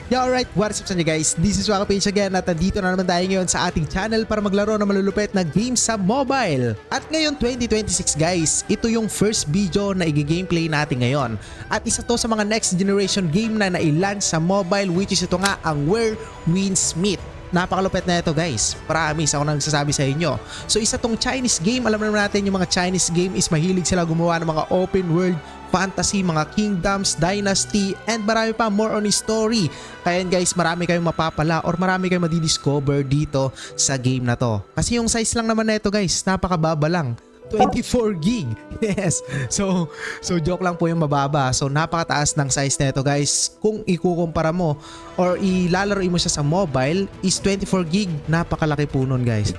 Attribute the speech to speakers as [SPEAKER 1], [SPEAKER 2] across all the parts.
[SPEAKER 1] Yeah, alright, what's up sa inyo guys? This is Waka Page again at nandito na naman tayo ngayon sa ating channel para maglaro ng malulupit na games sa mobile. At ngayon 2026 guys, ito yung first video na i-gameplay natin ngayon. At isa to sa mga next generation game na nailaunch sa mobile, which is ito nga ang Where Winds Meet. Napakalupit na ito guys, promise ako nang nagsasabi sa inyo. So isa tong Chinese game, alam naman natin yung mga Chinese game is mahilig sila gumawa ng mga open world fantasy, mga kingdoms, dynasty, and marami pa more on story. Kaya guys, marami kayong mapapala or marami kayong madidiscover dito sa game na to. Kasi yung size lang naman na ito guys, napakababa lang. 24 gig. Yes. So joke lang po yung mababa. So napakataas ng size na ito guys. Kung ikukumpara mo or ilalaro mo siya sa mobile is 24 gig. Napakalaki po nun guys.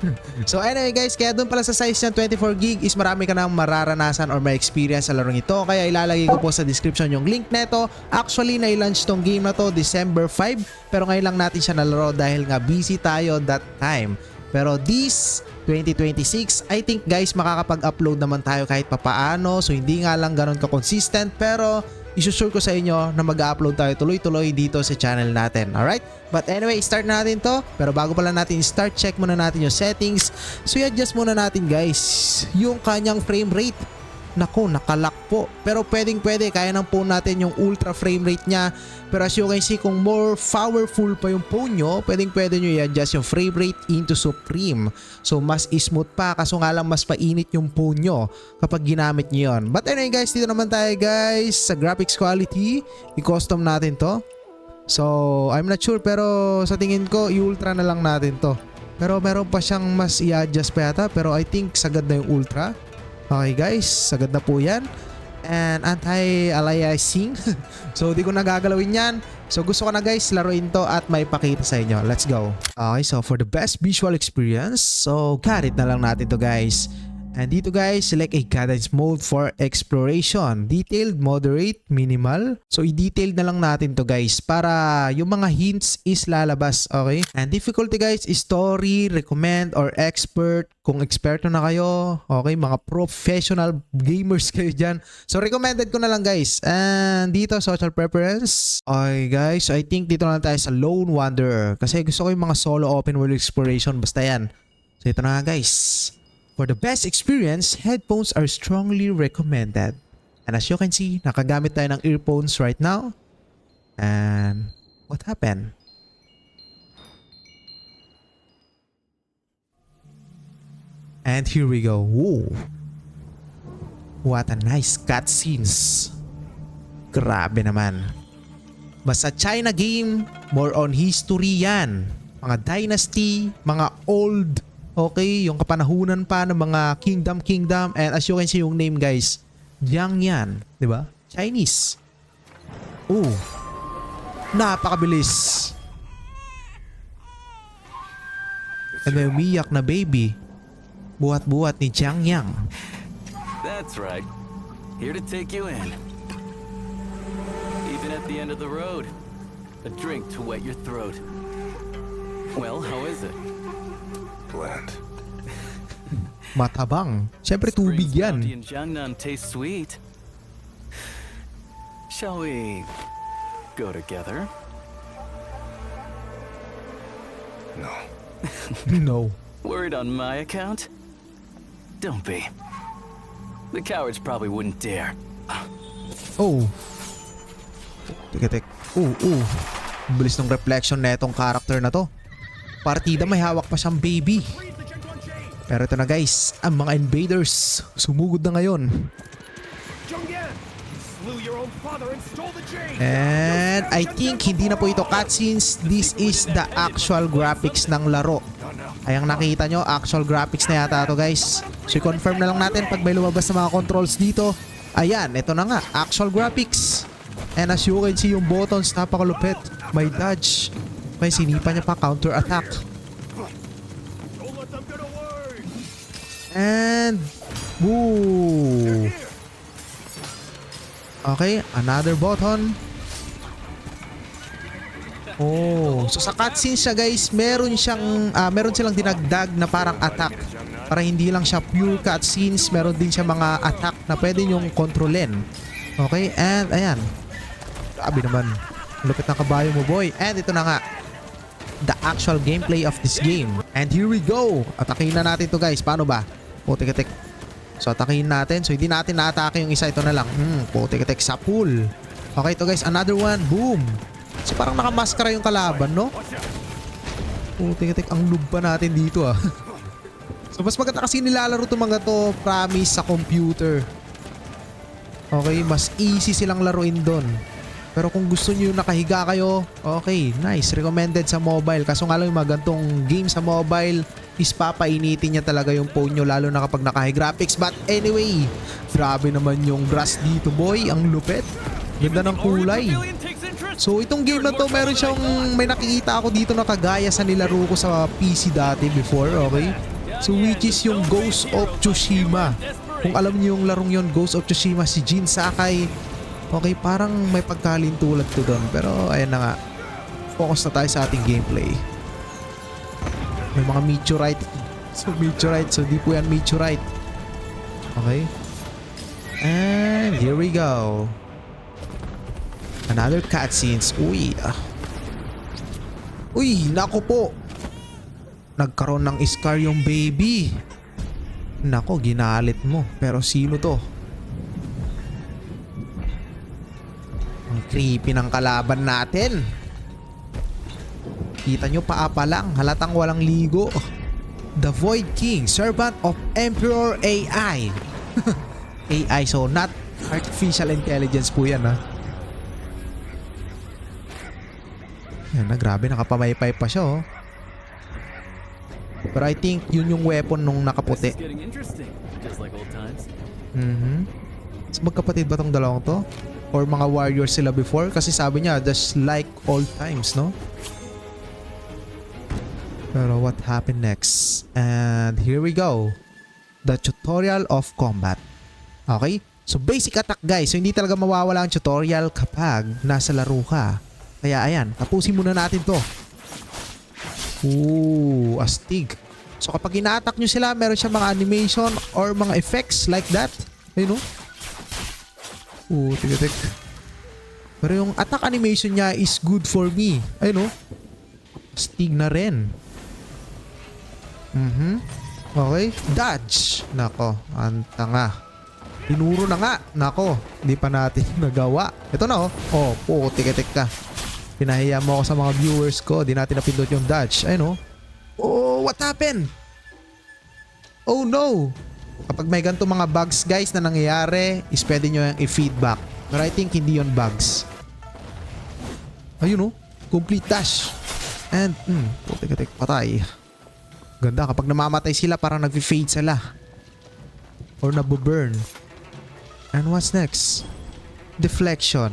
[SPEAKER 1] So anyway guys, kaya dun pala sa size niya 24 gig is marami ka nang mararanasan or may experience sa larong ito. Kaya ilalagay ko po sa description yung link neto. Actually na-launch tong game na to December 5. Pero ngayon lang natin siya nalaro dahil nga busy tayo that time. Pero this 2026, I think guys makakapag-upload naman tayo kahit papaano. So hindi nga lang ganun ka-consistent pero isusure ko sa inyo na mag-upload tayo tuloy-tuloy dito sa channel natin. Alright? But anyway, start na natin to. Pero bago pala natin start, check muna natin yung settings. So i-adjust muna natin guys yung kanyang frame rate. Naku, nakalock po. Pero pwede, kaya nang phone natin yung ultra frame rate niya. Pero as you can see, kung more powerful pa yung phone nyo, pwede nyo i-adjust yung frame rate into supreme. So mas smooth pa, kaso nga lang mas painit yung phone nyo kapag ginamit nyo yun. But anyway guys, dito naman tayo guys sa graphics quality. I-custom natin to. So I'm not sure pero sa tingin ko i-ultra na lang natin to. Pero meron pa siyang mas i-adjust pa yata. Pero I think sagad na yung ultra. Okay guys, sagad na po yan. And anti-aliasing. So di ko nagagalawin yan. So gusto ko na guys laruin to at may pakita sa inyo. Let's go. Okay, so for the best visual experience, so got it na lang natin to guys. And dito guys, select a guidance mode for exploration. Detailed, moderate, minimal. So i-detailed na lang natin to guys para yung mga hints is lalabas. Okay? And difficulty guys is story, recommend, or expert. Kung eksperto na kayo, okay, mga professional gamers kayo dyan. So recommended ko na lang guys. And dito, social preference. Okay guys, I think dito na lang tayo sa Lone Wanderer. Kasi gusto ko yung mga solo open world exploration. Basta yan. So ito na nga guys. For the best experience, headphones are strongly recommended. And as you can see, nakagamit tayo ng earphones right now. And what happened? And here we go. Whoa. What a nice cutscenes. Grabe naman. Basta China game, more on history yan. Mga dynasty, mga old. Okay, yung kapanahunan pa ng mga kingdom. And as you can see yung name guys, Jiang yan. Diba? Chinese. Oh. Napakabilis. And may umiyak na baby. Buhat-buhat ni Jiang Yang.
[SPEAKER 2] That's right. Here to take you in. Even at the end of the road. A drink to wet your throat. Well, how is it?
[SPEAKER 3] Bland.
[SPEAKER 1] Matabang. Siyempre tubig yan.
[SPEAKER 2] Spring's bounty in Jiangnan tastes sweet. Shall we go together?
[SPEAKER 3] No.
[SPEAKER 1] No.
[SPEAKER 2] Worried on my account? Don't be. The cowards probably wouldn't dare.
[SPEAKER 1] Oh. Tek. Bilis ng reflection na itong character na to. Partida may hawak pa siyang baby. Pero ito na guys, ang mga invaders sumugod na ngayon. And I think hindi na po ito cutscenes. This is the actual graphics ng laro. Ay ang nakita nyo, actual graphics na yata ito guys. So i-confirm na lang natin pag may lumabas na mga controls dito. Ayan, ito na nga, actual graphics. And as you can see yung buttons, napakalupit. May dodge. May sinipa niya pa, counter attack. And woo. Okay, another button. Oh, so sa cutscenes siya guys, meron silang dinagdag na parang attack. Para hindi lang siya pure cutscenes, meron din siya mga attack na pwede nyong kontrolin. Okay, and ayan. Grabe naman. Lupit ng kabayo mo, boy. And ito na nga, the actual gameplay of this game. And here we go. Atakin na natin to guys. Paano ba? Putik-tik. So atakin natin. So hindi natin na-atake yung isa. Ito na lang. Putik-tik sa pool. Okay to guys. Another one. Boom. So parang nakamaskara yung kalaban, no? Putik-tik. Ang noob pa natin dito ah. So mas maganda kasi nilalaro itong mga to, promise, sa computer. Okay, mas easy silang laruin doon. Pero kung gusto niyo nakahiga kayo, okay, nice. Recommended sa mobile. Kaso nga lang yung mga gantong game sa mobile is papainitin niya talaga yung phone nyo, lalo na kapag naka-high graphics. But anyway, grabe naman yung grass dito, boy. Ang lupit. Ganda ng kulay. So itong game na to, meron siyang, may nakikita ako dito na kagaya sa nilaro ko sa PC dati before, okay? So which is yung Ghost of Tsushima. Kung alam niyo yung larong yon, Ghost of Tsushima, si Jin Sakai. Okay, parang may pagkalintulad ko doon. Pero ayan na nga, focus na tayo sa ating gameplay. May mga meteorite. So di po yan meteorite. Okay. And here we go. Another cutscenes. Uy, nako po. Nagkaroon ng scar yung baby. Nako, ginalit mo. Pero sino to? Ang creepy ng kalaban natin. Kita nyo, paa pa lang. Halatang walang ligo. The Void King, servant of Emperor AI. AI, so not artificial intelligence po yan, ha. Yan na, grabe, nakapamaypay pa siya, oh. Pero I think yun yung weapon nung nakaputi. So magkapatid ba tong dalawang to? Or mga warriors sila before? Kasi sabi niya, just like old times, no? Pero what happened next? And here we go. The tutorial of combat. Okay? So basic attack guys. So hindi talaga mawawala ang tutorial kapag nasa laro ka. Kaya ayan, tapusin muna natin to. Ooh, astig. So kapag ina-attack nyo sila, meron siya mga animation or mga effects like that. Ayun, no? Ooh, tigatik. Pero yung attack animation niya is good for me. Ayun, no? Astig na rin. Okay. Dodge. Nako, ang tanga. Tinuro na nga. Nako, hindi pa natin nagawa. Ito na, oh. Oh, tigatik ka. Pinahiya mo ako sa mga viewers ko. Di natin napindot yung dodge. Ayun, oh. Oh, what happened? Oh no. Kapag may ganito mga bugs guys na nangyayari, is pwede nyo yung i-feedback. But I think hindi yon bugs. Ayun, oh. Complete dash. And, putik-tik, patay. Ganda. Kapag namamatay sila, parang nag-fade sila. Or nabuburn. And what's next? Deflection.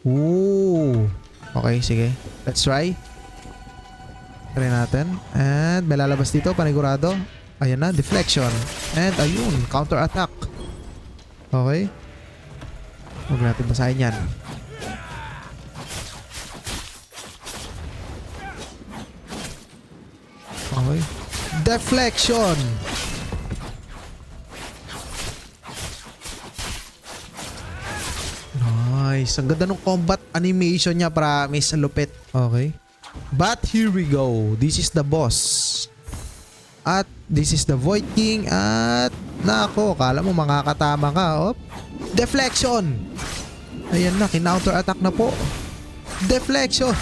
[SPEAKER 1] Ooh. Okay, sige. Let's try. Try natin. And may lalabas dito, panigurado. Ayan na, deflection. And ayun, counter attack. Okay. Huwag natin basahin yan. Okay. Deflection. Nice. Ang ganda ng combat animation niya, promise. Lupit. Okay. But here we go. This is the boss. At this is the Void King. At nako, kala mo makakatama ka. Op. Deflection. Ayan na, kinounter attack na po. Deflection.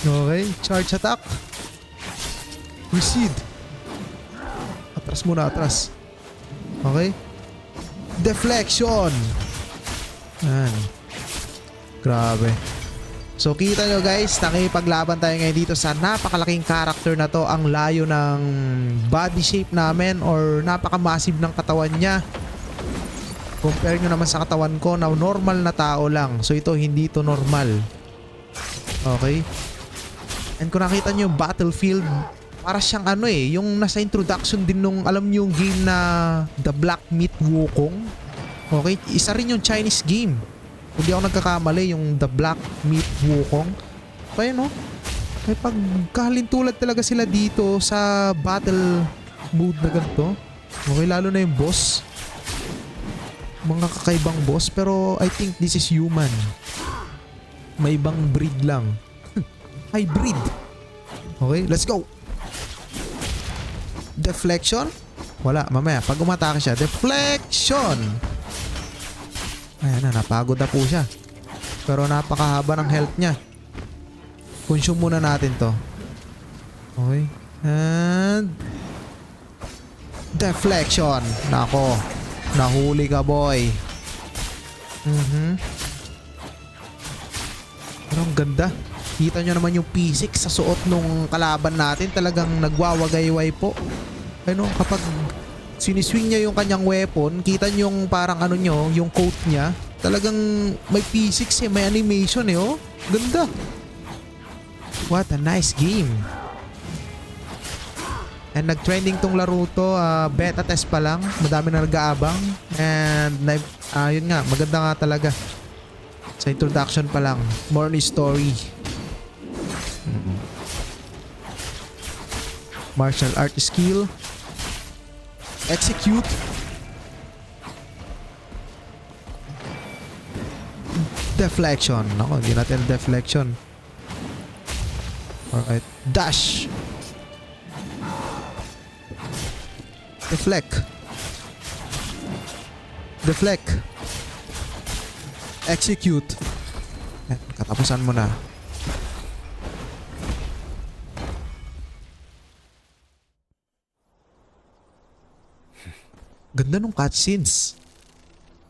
[SPEAKER 1] Okay, charge attack. Recede. Atras muna, atras. Okay. Deflection. Ayan. Grabe. So kita nyo guys, nakipaglaban tayo ngayon dito sa napakalaking character na to. Ang layo ng body shape namin or napaka-massive ng katawan niya. Compare nyo naman sa katawan ko na normal na tao lang. So ito hindi to normal. Okay. And kung nakita nyo yung battlefield, para siyang ano yung nasa introduction din nung alam nyo yung game na The Black Myth Wukong. Okay, isa rin yung Chinese game. Hindi ako nagkakamali, yung The Black Myth Wukong. Kaya no, may pagkahalintulad talaga sila dito sa battle mode na ganito. Okay, lalo na yung boss. Mga kakaibang boss, pero I think this is human. May ibang breed lang. Hybrid. Okay, let's go. Deflection? Wala, mamaya. Pag umatake siya, deflection! Ayan na, napagod na po siya. Pero napakahaba ng health niya. Consume muna natin to. Okay. And... deflection! Nako. Nahuli ka, boy. Pero ang ganda. Kita nyo naman yung P6 sa suot nung kalaban natin. Talagang nagwawagayway po. Ano, kapag siniswing niya yung kanyang weapon, kita nyo yung parang ano nyo, yung coat niya. Talagang may P6 eh, may animation eh, oh. Ganda. What a nice game. And nag-trending tong laro to, beta test pa lang. Madami na nag-aabang. And yun nga, maganda nga talaga. Sa introduction pa lang. More on story. Martial art skill. Execute. Deflection. Nako, hindi natin deflection. Alright. Dash. Deflect. Deflect. Execute. Katapusan mo na. Ganda nung cutscenes.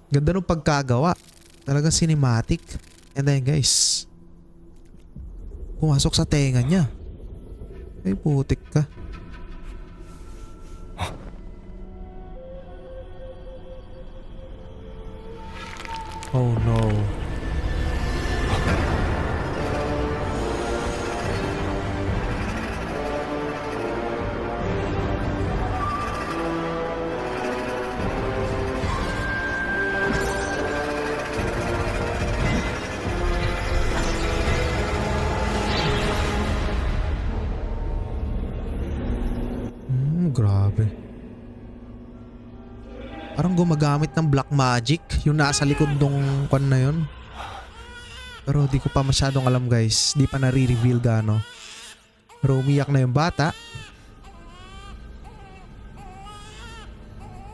[SPEAKER 1] Ganda nung pagkagawa. Talagang cinematic. And then guys, pumasok sa tenga niya. Ay putik ka. Oh no. Grabe. Parang gumagamit ng black magic yung nasa likod nung kwan na yun. Pero di ko pa masyadong alam guys. Di pa nare-reveal gaano. Pero umiyak na yung bata.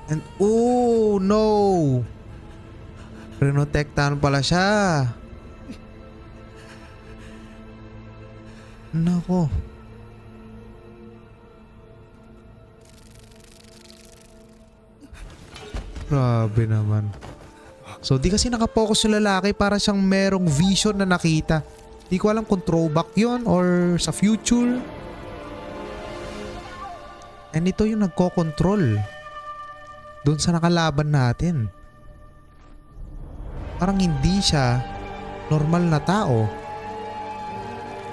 [SPEAKER 1] And oh no! Prinotektahan pala siya. Nako. Grabe naman. So di kasi nakapokus yung lalaki, para siyang merong vision na nakita. Di ko alam kung throwback yun or sa future. And ito yung nagko-control doon sa nakalaban natin. Parang hindi siya normal na tao.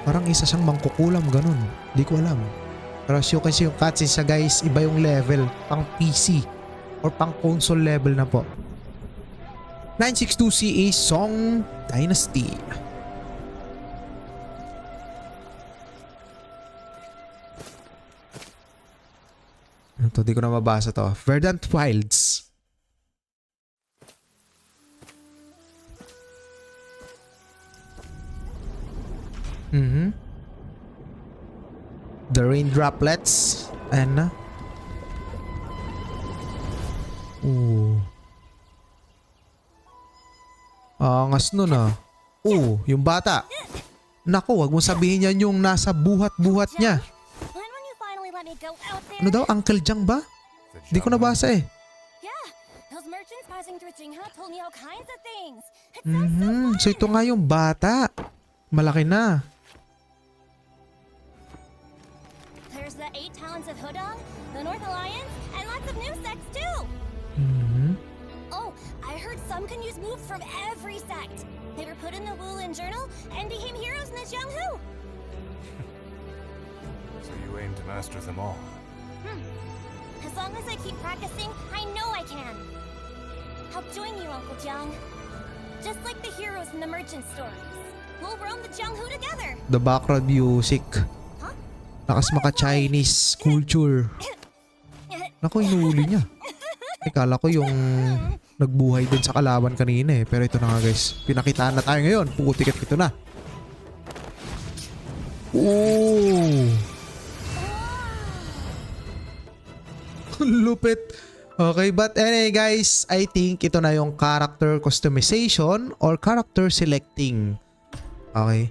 [SPEAKER 1] Parang isa siyang mangkukulam ganun. Di ko alam. Pero as you can see yung cutscene siya guys, iba yung level. Pang PC or pang console level na po. 962CA Song Dynasty. Ito, di ko na mabasa to. Verdant Wilds. The Rain Droplets. Ayan na. Ooh. Angas nun ah. Oh, yung bata. Naku, wag mo sabihin yan yung nasa buhat-buhat niya. Ano daw? Uncle Jiang ba? Di ko nabasa eh. So ito nga yung bata. Malaki na.
[SPEAKER 4] There's the 8 talents of Hudong, the North Alliance, and lots of new sects too. Oh, I heard some can use moves from every sect. They were put in the Wulin Journal and became heroes in the Jianghu.
[SPEAKER 3] So you aim to master them all?
[SPEAKER 4] As long as I keep practicing, I know I can. I'll join you, Uncle Jiang. Just like the heroes in the merchant stories. We'll roam the Jianghu together.
[SPEAKER 1] The background music. Lakas maka-Chinese culture. Naku, inuuli niya. Kala ko yung nagbuhay dun sa kalaban kanina eh. Pero ito na nga guys. Pinakitaan na tayo ngayon. Putik at ito na. Oh! Lupit. Okay, but anyway guys, I think ito na yung character customization or character selecting. Okay.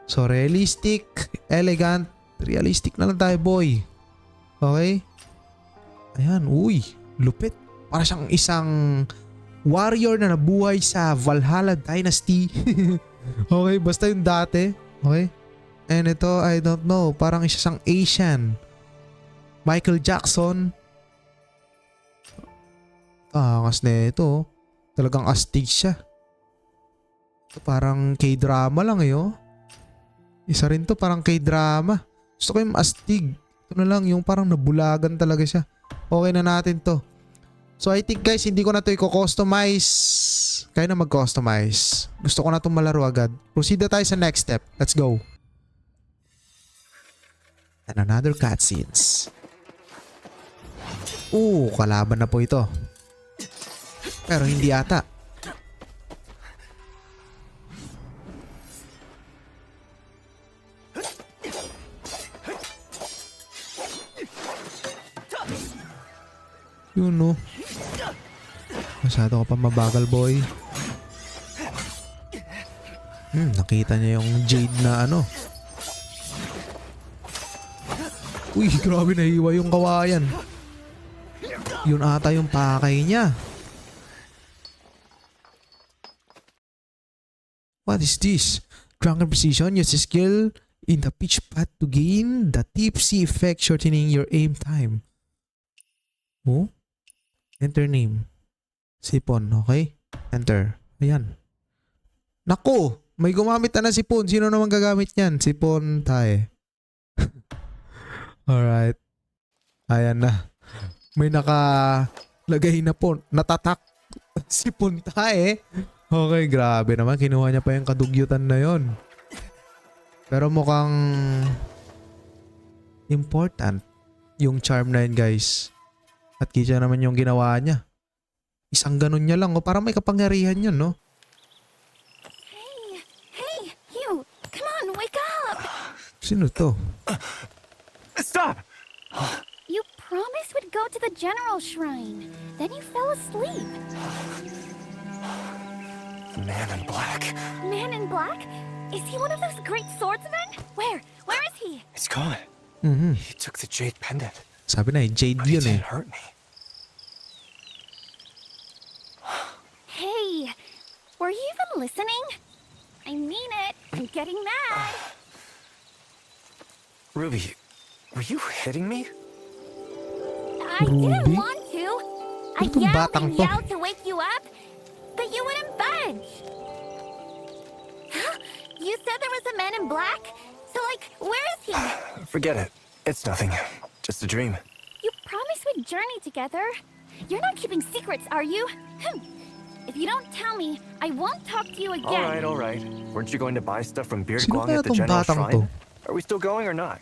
[SPEAKER 1] So, realistic, elegant, realistic na lang tayo, boy. Okay. Ayan, uy, lupit. Para siyang isang warrior na nabuhay sa Valhalla Dynasty. Okay, basta yung dati. Okay. And ito, I don't know, parang isa siyang Asian. Michael Jackson. Angas na ito. Talagang astig siya. Ito parang K-drama lang eh, oh. Isa rin to parang K-drama. Gusto ko yung astig. Ito na lang yung parang nabulagan talaga siya. Okay na natin to. So I think guys, hindi ko na to i-customize. Kaya na mag-customize. Gusto ko na itong malaro agad. Proceed na tayo sa next step. Let's go. And another cutscenes. Kalaban na po ito. Pero hindi ata. Yun no. Masyado ka pa mabagal, boy. Nakita niya yung Jade na ano. Uy, grabe, nahiwa yung kawayan. Yun ata yung pakay niya. What is this? Drunken Precision. Use the skill in the pitch path to gain the tipsy effect, shortening your aim time. Oh? Enter name. Sipon, okay? Enter. Ayan. Naku! May gumamit na sipon. Sino naman gagamit niyan? Sipon tayo. Alright. Ayan na. May nakalagay na po. Natatak. Sipon tayo. Okay, grabe naman. Kinuha niya pa yung kadugyutan na yon. Pero mukhang important yung charm na yun, guys. At kita naman yung ginawa niya. Isang ganun niya lang. Parang may kapangyarihan yun, no?
[SPEAKER 4] Hey, you! Come on, wake up!
[SPEAKER 1] Sino to?
[SPEAKER 3] Stop!
[SPEAKER 4] You promised we'd go to the General Shrine. Then you fell asleep.
[SPEAKER 3] The man in black.
[SPEAKER 4] Man in black? Is he one of those great swordsmen? Where? Where is he?
[SPEAKER 3] It's gone. He took the jade pendant.
[SPEAKER 1] Sabi na Jade
[SPEAKER 3] But he
[SPEAKER 1] yun eh.
[SPEAKER 3] didn't hurt me.
[SPEAKER 4] Hey, were you even listening? I mean it. I'm getting mad.
[SPEAKER 3] Ruby, were you hitting me?
[SPEAKER 4] I didn't
[SPEAKER 1] Ruby?
[SPEAKER 4] want to. I
[SPEAKER 1] Ano tong
[SPEAKER 4] yelled
[SPEAKER 1] batang
[SPEAKER 4] and
[SPEAKER 1] to?
[SPEAKER 4] yelled to wake you up, but you wouldn't budge. You said there was a man in black? So, like, where is he?
[SPEAKER 3] Forget it. It's nothing. Just a dream.
[SPEAKER 4] You promised we'd journey together. You're not keeping secrets, are you? If you don't tell me, I won't talk to you again.
[SPEAKER 3] All right. Weren't you going to buy stuff from Beard
[SPEAKER 1] Sino
[SPEAKER 3] Guang
[SPEAKER 1] kaya
[SPEAKER 3] at the
[SPEAKER 1] tong
[SPEAKER 3] General
[SPEAKER 1] batang
[SPEAKER 3] Shrine?
[SPEAKER 1] to?
[SPEAKER 3] Are we still going or not?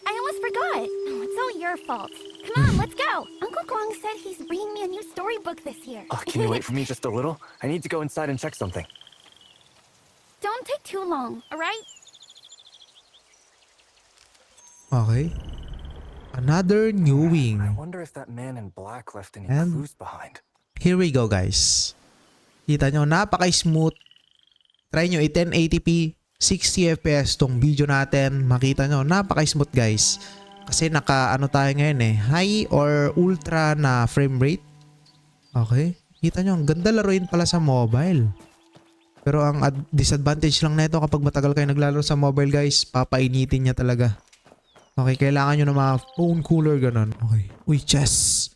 [SPEAKER 4] I almost forgot. Oh, it's all your fault. Come on, let's go. Uncle Guang said he's bringing me a new storybook this year.
[SPEAKER 3] Can you wait for me just a little? I need to go inside and check something.
[SPEAKER 4] Don't take too long, alright?
[SPEAKER 1] Okay. Another new wing.
[SPEAKER 3] I wonder if that man in black left any
[SPEAKER 1] And-
[SPEAKER 3] clues behind.
[SPEAKER 1] Here we go, guys. Kita nyo, napaka-smooth. Try nyo, 1080p, 60 FPS tong video natin. Makita nyo, napaka-smooth, guys. Kasi ano tayo ngayon eh, high or ultra na frame rate. Okay. Kita nyo, ang ganda laruin pala sa mobile. Pero ang disadvantage lang nito kapag matagal kayo naglalaro sa mobile, guys, papainitin niya talaga. Okay, kailangan nyo ng mga phone cooler, ganun. Okay. Uy, chess.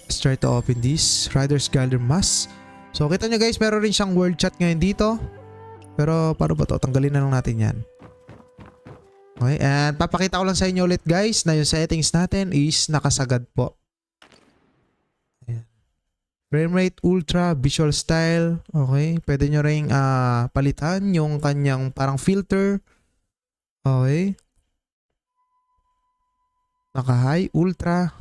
[SPEAKER 1] Let's try to open this. Riders Galder Mask. So, kita nyo guys, meron rin siyang world chat ngayon dito. Pero, paano ba to? Tanggalin na lang natin yan. Okay, and papakita ko lang sa inyo ulit guys na yung settings natin is nakasagad po. Ayan. Frame rate, ultra, visual style. Okay, pwede nyo rin palitan yung kanyang parang filter. Okay. Naka-high, ultra.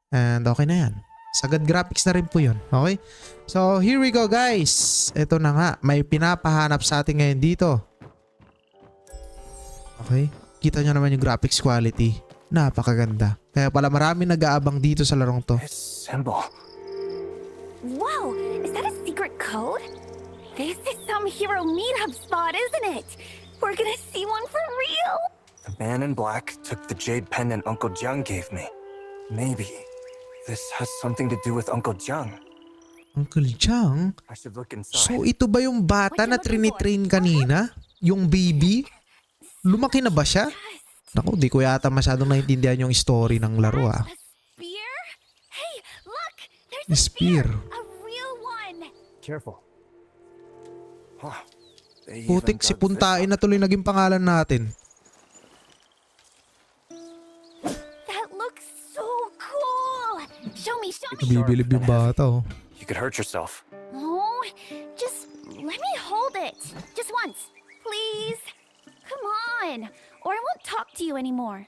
[SPEAKER 1] And okay na yan. Sagad graphics na rin po yun. Okay? So, here we go guys. Ito na nga. May pinapahanap sa atin ngayon dito. Okay. Kita nyo naman yung graphics quality. Napakaganda. Kaya pala marami nag-aabang dito sa larong to.
[SPEAKER 3] This symbol.
[SPEAKER 4] Whoa, is that a secret code? This is some hero meetup spot, isn't it? We're gonna see one for real.
[SPEAKER 3] The man in black took the jade pendant Uncle Jiang gave me. Maybe this has something to do with Uncle Jiang.
[SPEAKER 1] Uncle Jiang?
[SPEAKER 3] I should look inside.
[SPEAKER 1] So ito ba yung bata na trinitrain kanina? Yung baby? Lumaki na ba siya? Naku, di ko yata masyadong naintindihan yung story ng laro ah.
[SPEAKER 4] A spear? Hey, look! There's a
[SPEAKER 1] Spear.
[SPEAKER 4] A real one!
[SPEAKER 3] Careful. Huh. They even
[SPEAKER 1] Putik, si
[SPEAKER 3] dug this
[SPEAKER 1] Puntain
[SPEAKER 3] up.
[SPEAKER 1] na tuloy naging pangalan natin.
[SPEAKER 4] That looks so cool! Show me, show me!
[SPEAKER 1] Bibilib yung bata oh.
[SPEAKER 3] You could hurt yourself.
[SPEAKER 4] Oh, just let me hold it. Just once, please. Come on, or I won't talk to you anymore.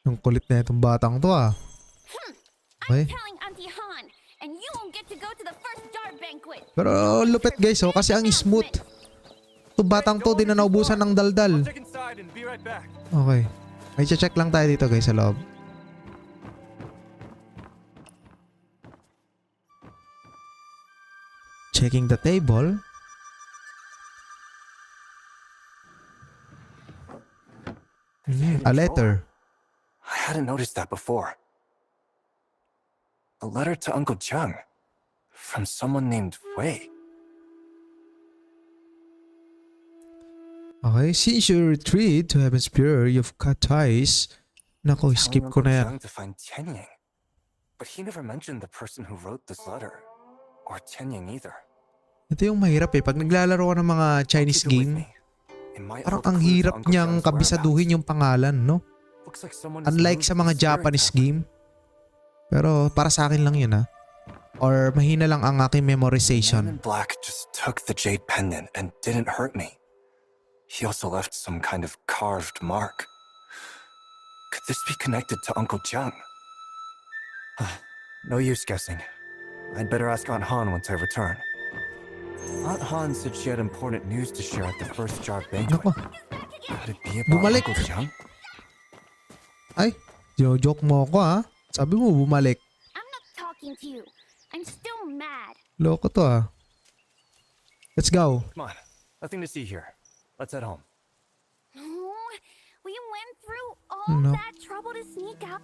[SPEAKER 1] Yung kulit na itong batang to ah.
[SPEAKER 4] I'm
[SPEAKER 1] Okay.
[SPEAKER 4] telling Auntie Han, and you won't get to go to the first jar banquet.
[SPEAKER 1] Pero lupit guys oh, kasi ang smooth. Itong batang to, di na naubusan ng daldal.
[SPEAKER 3] Check inside and be right back.
[SPEAKER 1] Okay. May check lang tayo dito guys sa loob. Checking the table. A letter.
[SPEAKER 3] I hadn't noticed that before. A letter to Uncle Jiang from someone named Wei.
[SPEAKER 1] Okay, since your retreat to Heaven's Spear, you've cut ties. Nako, skip
[SPEAKER 3] Telling
[SPEAKER 1] ko na
[SPEAKER 3] Uncle
[SPEAKER 1] yan.
[SPEAKER 3] Jiang to find Tianying. But he never mentioned the person who wrote this letter. Or Tianying either.
[SPEAKER 1] Ito yung mahirap eh. Pag naglalaro ka ng mga Chinese
[SPEAKER 3] Keep it with
[SPEAKER 1] game,
[SPEAKER 3] me. It might
[SPEAKER 1] parang
[SPEAKER 3] hold
[SPEAKER 1] ang
[SPEAKER 3] clues to
[SPEAKER 1] hirap
[SPEAKER 3] Uncle
[SPEAKER 1] niyang
[SPEAKER 3] Jiang's
[SPEAKER 1] kabisaduhin yung pangalan, no?
[SPEAKER 3] whereabouts. Looks like someone has
[SPEAKER 1] Unlike
[SPEAKER 3] moved
[SPEAKER 1] sa
[SPEAKER 3] the
[SPEAKER 1] mga
[SPEAKER 3] spirit
[SPEAKER 1] Japanese
[SPEAKER 3] temple.
[SPEAKER 1] game. Pero para sa akin lang yun ha. Or mahina lang ang aking
[SPEAKER 3] The man
[SPEAKER 1] memorization.
[SPEAKER 3] in black just took the jade pendant and didn't hurt me. He also left some kind of carved mark. Could this be connected to Uncle Jiang? No use guessing. I'd better ask Aunt Han once I return. Aunt Han said she had important news to share at the first jar banquet.
[SPEAKER 1] Nako,
[SPEAKER 3] Could it be about
[SPEAKER 1] Bumalik.
[SPEAKER 3] Uncle Jiang?
[SPEAKER 1] ay, joke mo ako ha. Sabi mo bumalik.
[SPEAKER 4] I'm not talking to you. I'm still mad.
[SPEAKER 1] Loko to ha. Let's go.
[SPEAKER 3] Come on, nothing to see here. Let's head home.
[SPEAKER 4] Oh, we went through all
[SPEAKER 1] No.
[SPEAKER 4] that trouble to sneak out.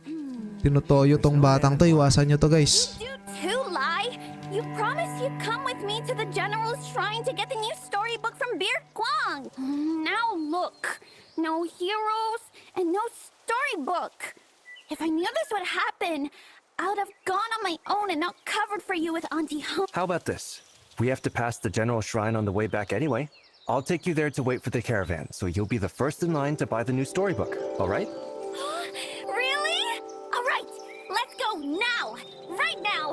[SPEAKER 1] Tinutoyo tong batang to. Iwasan nyo to guys.
[SPEAKER 4] You do too, Lai. You promised you'd come with me to the General's Shrine to get the new storybook from Bir Guang. Now look. No heroes and no storybook. If I knew this would happen, I would have gone on my own and not covered for you with Auntie Han.
[SPEAKER 3] How about this? We have to pass the general shrine on the way back anyway. I'll take you there to wait for the caravan, so you'll be the first in line to buy the new storybook, alright?
[SPEAKER 4] Really? All right, let's go now. Right now.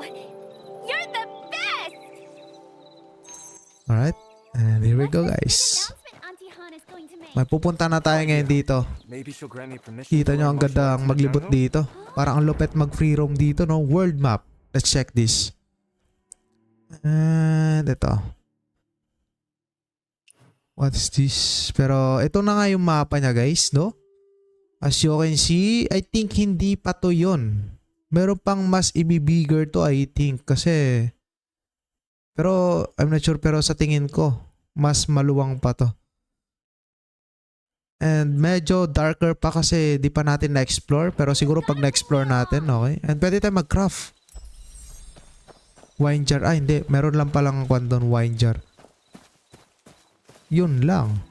[SPEAKER 4] You're the best.
[SPEAKER 1] Alright. And here we go guys.
[SPEAKER 4] Announcement Auntie Han is going to make.
[SPEAKER 1] May pupunta na tayo ngayon dito.
[SPEAKER 3] Maybe she'll grant me permission.
[SPEAKER 1] Kita
[SPEAKER 3] to
[SPEAKER 1] nyo ang
[SPEAKER 3] martial
[SPEAKER 1] ganda
[SPEAKER 3] arts
[SPEAKER 1] ang
[SPEAKER 3] in the
[SPEAKER 1] maglibot
[SPEAKER 3] jungle?
[SPEAKER 1] dito. Parang ang lupet mag free roam dito no. World map. Let's check this. And ito. What is this? Pero ito na nga yung mapa niya guys no. As you can see, I think hindi pa to yun. Meron pang mas ibibigger to I think kasi pero I'm not sure pero sa tingin ko mas maluwang pa to. And medyo darker pa kasi di pa natin na-explore. Pero siguro pag na-explore natin, okay. And pwede tayo mag-craft. Wine jar. Ah, hindi. Meron lang palang kwan doon, wine jar. Yun lang.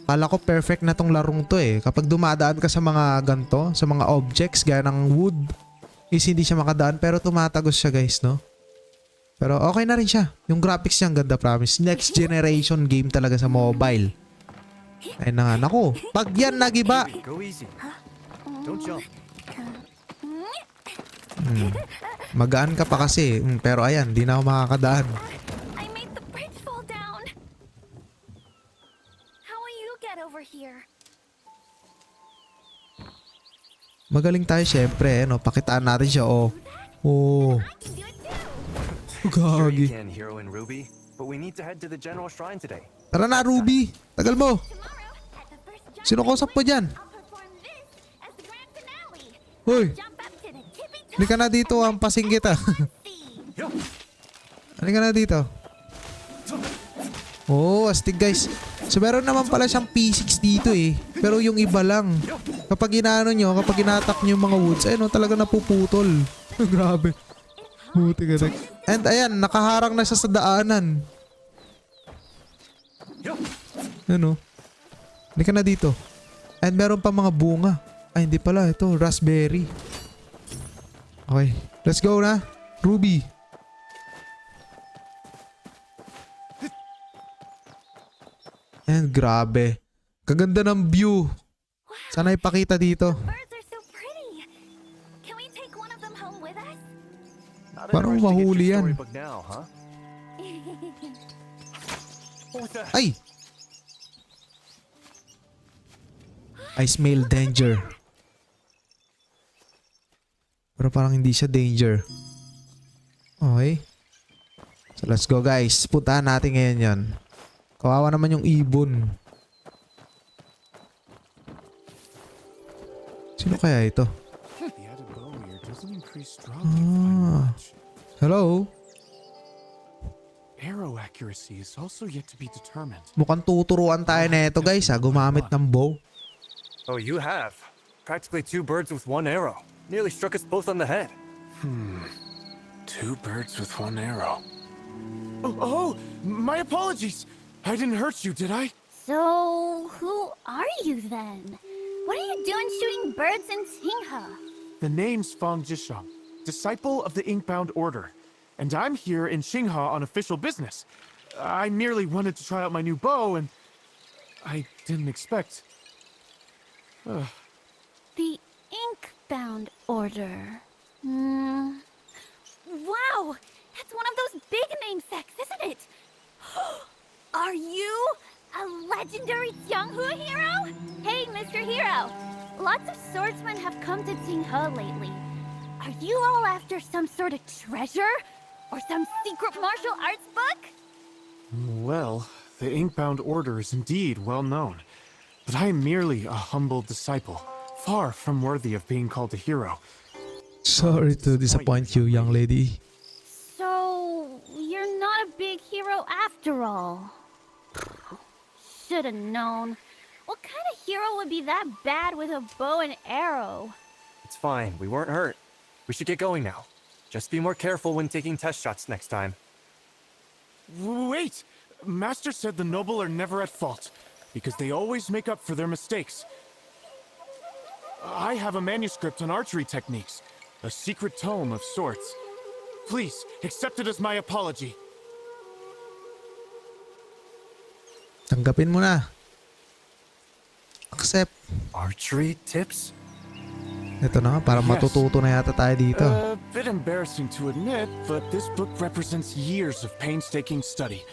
[SPEAKER 1] Kala ko perfect na tong larong to eh. Kapag dumadaan ka sa mga ganto, sa mga objects, gaya ng wood, is hindi siya makadaan. Pero tumatagos siya guys, no? Pero okay na rin siya. Yung graphics niya, ang ganda promise. Next generation game talaga sa mobile. Ay na nga, naku. Pag yan nagiba.
[SPEAKER 3] Go easy. Don't jump.
[SPEAKER 1] Magaan ka pa kasi. Pero ayan, di na ako makakadaan.
[SPEAKER 4] I made the bridge fall down. How will you get over here?
[SPEAKER 1] Magaling tayo syempre. No? Pakitaan natin siya. Oh. Oh.
[SPEAKER 4] I can do it too.
[SPEAKER 3] Sure you
[SPEAKER 1] Gagi.
[SPEAKER 3] can, Hero and Ruby, but we need to head to the general shrine today.
[SPEAKER 1] Tara na, Ruby. Tagal mo.
[SPEAKER 4] Tomorrow at the first
[SPEAKER 1] Sino kausap mo dyan?
[SPEAKER 4] I'll perform this as the grand finale.
[SPEAKER 1] Hoy,
[SPEAKER 4] Jump up to the tippy top.
[SPEAKER 1] halika na dito, hampasin kita. Halika na dito. Oh, astig guys. So meron naman pala siyang P6 dito eh. Pero yung iba lang. Kapag inaano nyo, kapag inatak nyo yung mga woods, ayun oh, talaga napuputol. Grabe. Buti ka. And ayan, nakaharang na siya sa daanan. Ano? Hindi ka na dito. And meron pa mga bunga. Ay, hindi pala. Ito, raspberry. Okay. Let's go na. Ruby. And grabe. Kaganda ng view. Sana ipakita dito.
[SPEAKER 4] Birds are so pretty. Can we take one of them home with us?
[SPEAKER 2] Not
[SPEAKER 1] Parang
[SPEAKER 2] interested in
[SPEAKER 1] mahuli
[SPEAKER 2] your
[SPEAKER 1] yan.
[SPEAKER 2] storybook now, huh? What was that?
[SPEAKER 1] Ay! I smell danger. Pero parang hindi siya danger. Okay. So let's go guys. Puntahan natin ngayon yan. Kawawa naman yung ibon. Sino kaya ito?
[SPEAKER 5] The added bow here doesn't increase strong much.
[SPEAKER 1] Hello?
[SPEAKER 5] Arrow accuracy is also yet to be determined.
[SPEAKER 1] Mukhang tuturuan tayo na ito guys ha. Gumamit ng bow.
[SPEAKER 3] Oh, you have. Practically 2 birds with 1 arrow. Nearly struck us both on the head.
[SPEAKER 5] 2 birds with 1 arrow. Oh, my apologies. I didn't hurt you, did I?
[SPEAKER 4] So, who are you then? What are you doing shooting birds in Tingha?
[SPEAKER 5] The name's Fang Jisheng, disciple of the Inkbound Order. And I'm here in Xingha on official business. I merely wanted to try out my new bow, and I didn't expect.
[SPEAKER 4] The Inkbound Order. Wow! That's one of those big name sects, isn't it? Are you a legendary Xianghu hero? Hey, Mr. Hero! Lots of swordsmen have come to Tinghe lately. Are you all after some sort of treasure? Or some secret martial arts book?
[SPEAKER 5] Well, the Inkbound Order is indeed well known. But I am merely a humble disciple, far from worthy of being called a hero.
[SPEAKER 1] Sorry to disappoint you, young lady.
[SPEAKER 4] So, you're not a big hero after all. Should've known. What kind of hero would be that bad with a bow and arrow?
[SPEAKER 3] It's fine. We weren't hurt. We should get going now. Just be more careful when taking test shots next time.
[SPEAKER 5] Wait! Master said the noble are never at fault, because they always make up for their mistakes. I have a manuscript on archery techniques, a secret tome of sorts. Please, accept it as my apology.
[SPEAKER 1] Tanggapin mo na. Accept.
[SPEAKER 3] Archery tips?
[SPEAKER 1] Ito na nga, parang
[SPEAKER 5] Yes.
[SPEAKER 1] matututo na yata tayo dito.
[SPEAKER 5] A bit embarrassing to admit, but this book represents years of painstaking study.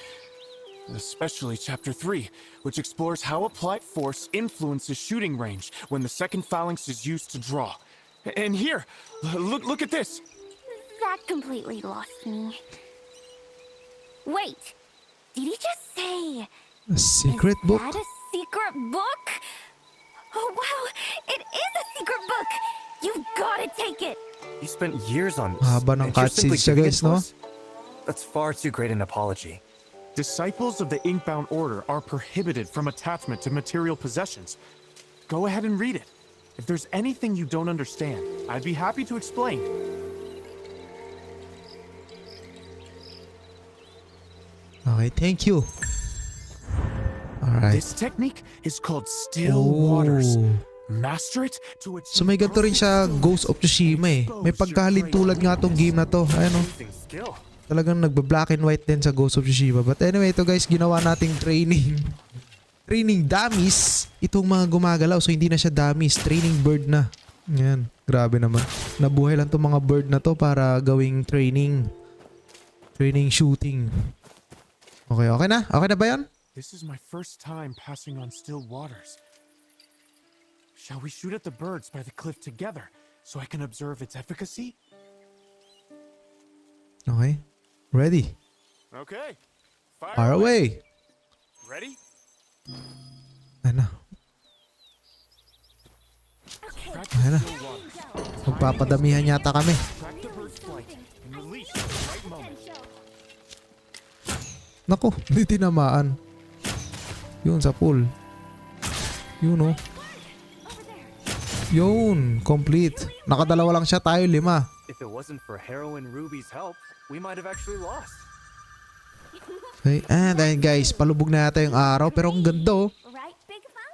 [SPEAKER 5] Especially Chapter 3, which explores how applied force influences shooting range when the second phalanx is used to draw. And here, look at this.
[SPEAKER 4] That completely lost me. Wait, did he just say...
[SPEAKER 1] A secret book?
[SPEAKER 4] Is that a secret book? Oh wow, it is a secret book! You've gotta take it!
[SPEAKER 3] You spent years on this.
[SPEAKER 1] Haba ng
[SPEAKER 3] and you're simply
[SPEAKER 1] cutscenes siya,
[SPEAKER 3] giving it
[SPEAKER 1] guys,
[SPEAKER 3] to
[SPEAKER 1] no?
[SPEAKER 3] us? That's far too great an apology.
[SPEAKER 5] Disciples of the Inkbound Order are prohibited from attachment to material possessions. Go ahead and read it. If there's anything you don't understand, I'd be happy to explain.
[SPEAKER 1] Okay, thank you. Alright.
[SPEAKER 5] This technique is called Still Waters. Master it to achieve
[SPEAKER 1] So may ganito rin siya Ghost of Tsushima eh. May pagkahalin tulad nga tong game na to. Ayan o.
[SPEAKER 3] Amazing skill.
[SPEAKER 1] Talagang nagba-black and white din sa Ghost of Tsushima. But anyway, ito guys, ginawa nating training. Training dummies. Itong mga gumagalaw. So hindi na siya dummies. Training bird na. Yan. Grabe naman. Nabuhay lang tong mga bird na to para gawing training. Training shooting. Okay, okay na? Okay na ba yan?
[SPEAKER 5] This is my first time passing on still waters. Shall we shoot at the birds by the cliff together so I can observe its efficacy?
[SPEAKER 1] Okay. Ready.
[SPEAKER 5] Okay.
[SPEAKER 1] Fire away.
[SPEAKER 5] Ready?
[SPEAKER 1] Ano? Ayan na. Magpapadamihan yata kami.
[SPEAKER 5] Track the bird's flight and release at the right moment.
[SPEAKER 1] Nako, hindi tinamaan. Yun sa pool. Yun oh. Yun, complete. Nakadalawa lang siya, tayo 5.
[SPEAKER 3] If it wasn't for Heroine Ruby's help, we might have actually lost.
[SPEAKER 1] Okay, and ayun guys, palubog na yata yung araw pero ang ganda oh.
[SPEAKER 4] Right, Big Fun?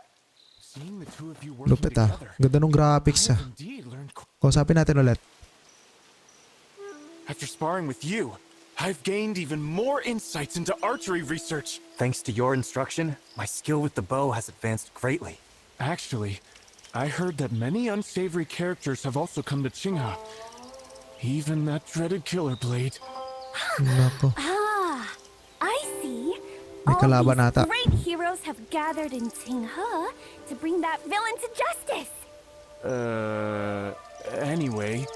[SPEAKER 5] Seeing the two of you working
[SPEAKER 1] Lupit ah.
[SPEAKER 5] together,
[SPEAKER 1] Ganda nung graphics
[SPEAKER 5] I
[SPEAKER 1] ah.
[SPEAKER 5] have indeed learned.
[SPEAKER 1] Kausapin natin ulit.
[SPEAKER 5] After sparring with you, I've gained even more insights into archery research.
[SPEAKER 3] Thanks to your instruction, my skill with the bow has advanced greatly.
[SPEAKER 5] Actually, I heard that many unsavory characters have also come to Qinghe. Even that dreaded Killer Blade.
[SPEAKER 1] Nako.
[SPEAKER 4] Ah, I see.
[SPEAKER 1] May kalaban
[SPEAKER 4] All
[SPEAKER 1] ata.
[SPEAKER 4] these great heroes have gathered in Qinghe to bring that villain to justice.
[SPEAKER 5] Anyway,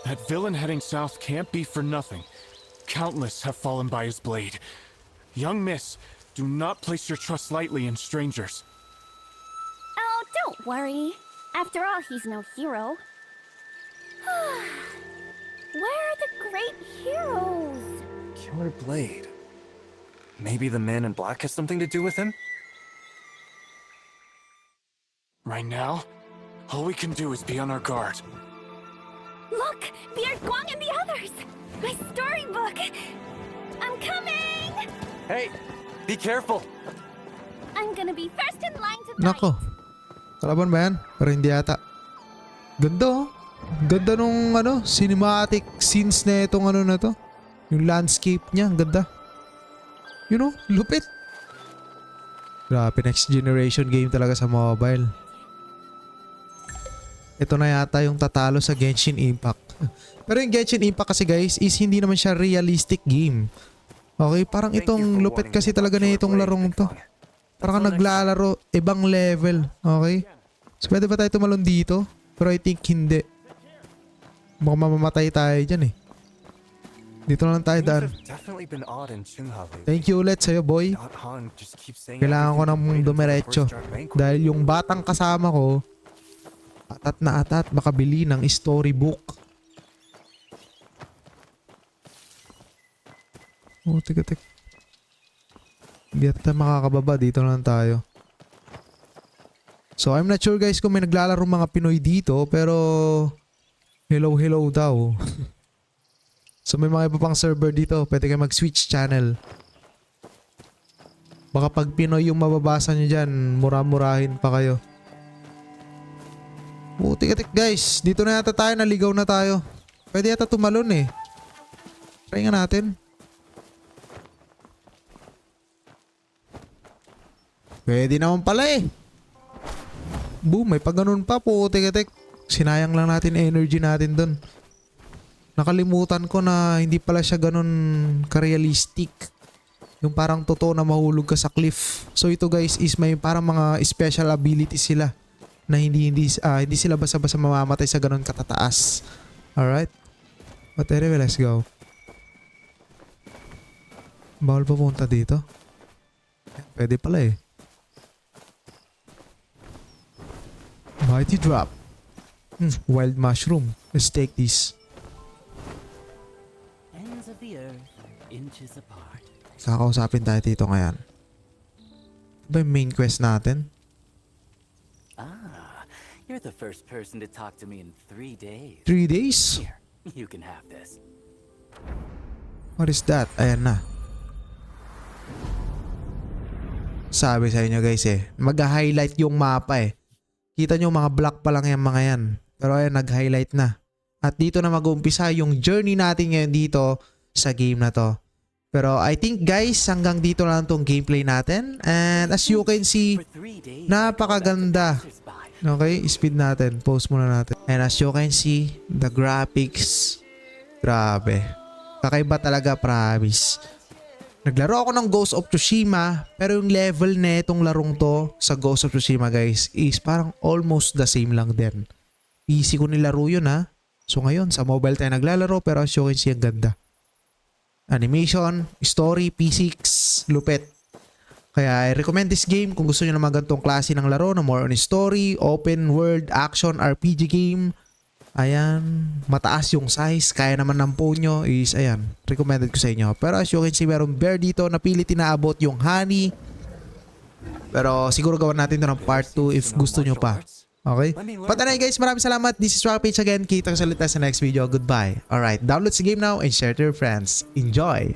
[SPEAKER 5] that villain heading south can't be for nothing. Countless have fallen by his blade. Young miss, do not place your trust lightly in strangers.
[SPEAKER 4] Oh, don't worry. After all, he's no hero. Where are the great heroes?
[SPEAKER 3] Killer Blade. Maybe the man in black has something to do with him?
[SPEAKER 5] Right now, all we can do is be on our guard.
[SPEAKER 4] Look, Beard Guang and the others. My storybook. I'm coming.
[SPEAKER 3] Hey, be careful!
[SPEAKER 4] I'm gonna be first in line to fight.
[SPEAKER 1] Nako. Kalaban ba yan? Pero hindi yata. Ganda oh. Ganda nung ano, cinematic scenes na itong ano na to. Yung landscape niya, ang ganda. You know, lupit. Grabe, next generation game talaga sa mobile. Ito na yata yung tatalo sa Genshin Impact. Pero yung Genshin Impact kasi guys is hindi naman siya realistic game. Okay, parang
[SPEAKER 3] Thank you
[SPEAKER 1] itong
[SPEAKER 3] for
[SPEAKER 1] lupit
[SPEAKER 3] warning
[SPEAKER 1] kasi
[SPEAKER 3] me about
[SPEAKER 1] talaga na
[SPEAKER 3] Killer
[SPEAKER 1] itong
[SPEAKER 3] Blade,
[SPEAKER 1] larong
[SPEAKER 3] Big
[SPEAKER 1] to.
[SPEAKER 3] Fang.
[SPEAKER 1] Parang ka naglalaro, ibang level. Okay? So pwede ba tayo tumalon dito? Pero I think hindi. Mukhang mamamatay tayo dyan eh. Dito na lang tayo
[SPEAKER 3] Things
[SPEAKER 1] daan.
[SPEAKER 3] have definitely been odd in Qinghe lately.
[SPEAKER 1] Thank you ulit sa'yo boy.
[SPEAKER 3] Dot Han just keeps saying
[SPEAKER 1] Kailangan ko
[SPEAKER 3] everything
[SPEAKER 1] nang
[SPEAKER 3] to wait until the
[SPEAKER 1] dumiretso.
[SPEAKER 3] first Dark Banquet.
[SPEAKER 1] Dahil yung batang kasama ko, atat makabili ng storybook. Oh, tika. Hindi ata makakababa. Dito na lang tayo. So, I'm not sure guys kung may naglalaro mga Pinoy dito. Pero, hello daw. So, may mga iba pang server dito. Pwede kayo mag-switch channel. Baka pag Pinoy yung mababasa nyo dyan, mura-murahin pa kayo. Oh, tika guys. Dito na yata tayo. Naligaw na tayo. Pwede yata tumalon eh. Try nga natin. Pwede naman pala eh. Boom, may pagganon pa po. Tek. Sinayang lang natin energy natin dun. Nakalimutan ko na hindi pala siya ganun ka-realistic. Yung parang totoo na mahulog ka sa cliff. So ito guys is may parang mga special abilities sila na hindi sila basta-basta mamamatay sa ganun katataas. Alright? But anyway, let's go. Bawal pa punta dito. Pwede pala eh. Mighty drop. Wild mushroom. Let's take this.
[SPEAKER 2] Ends of the earth, inches apart.
[SPEAKER 1] Kakausapin tayo dito ngayon. Ito ba yung main quest natin?
[SPEAKER 2] Ah, you're the first person to talk to me in 3 days.
[SPEAKER 1] 3 days?
[SPEAKER 2] Here, you can have this.
[SPEAKER 1] What is that? Ayan na. Sabi sa inyo guys eh, mag-highlight yung mapa eh. Kita nyo mga black pa lang yung mga yan. Pero ayan, nag-highlight na. At dito na mag-uumpisa yung journey natin ngayon dito sa game na to. Pero I think guys, hanggang dito lang tong gameplay natin. And as you can see,
[SPEAKER 2] For 3 days,
[SPEAKER 1] napakaganda.
[SPEAKER 2] passers-by.
[SPEAKER 1] Okay, speed natin. Pause muna natin. And as you can see, the graphics, grabe. Kakaiba talaga, promise. Naglaro ako ng Ghost of Tsushima, pero yung level na itong larong to sa Ghost of Tsushima guys is parang almost the same lang din. PC ko nilaro yun ha. So ngayon, sa mobile tayo naglalaro pero as you can see, ang ganda. Animation, story, physics, lupit. Kaya I recommend this game kung gusto nyo naman ganitong klase ng laro na more on story, open world, action, RPG game. Ayan, mataas yung size, kaya naman ng phone nyo is, ayan, recommended ko sa inyo. Pero as you can see, meron bear dito na pilit inaabot yung honey. Pero siguro gawan natin ito ng part 2 if gusto nyo pa. Okay? But anyway guys, maraming salamat. This is Rocky Page again. Kita ko sa ulit sa next video. Goodbye. Alright, download the game now and share to your friends. Enjoy!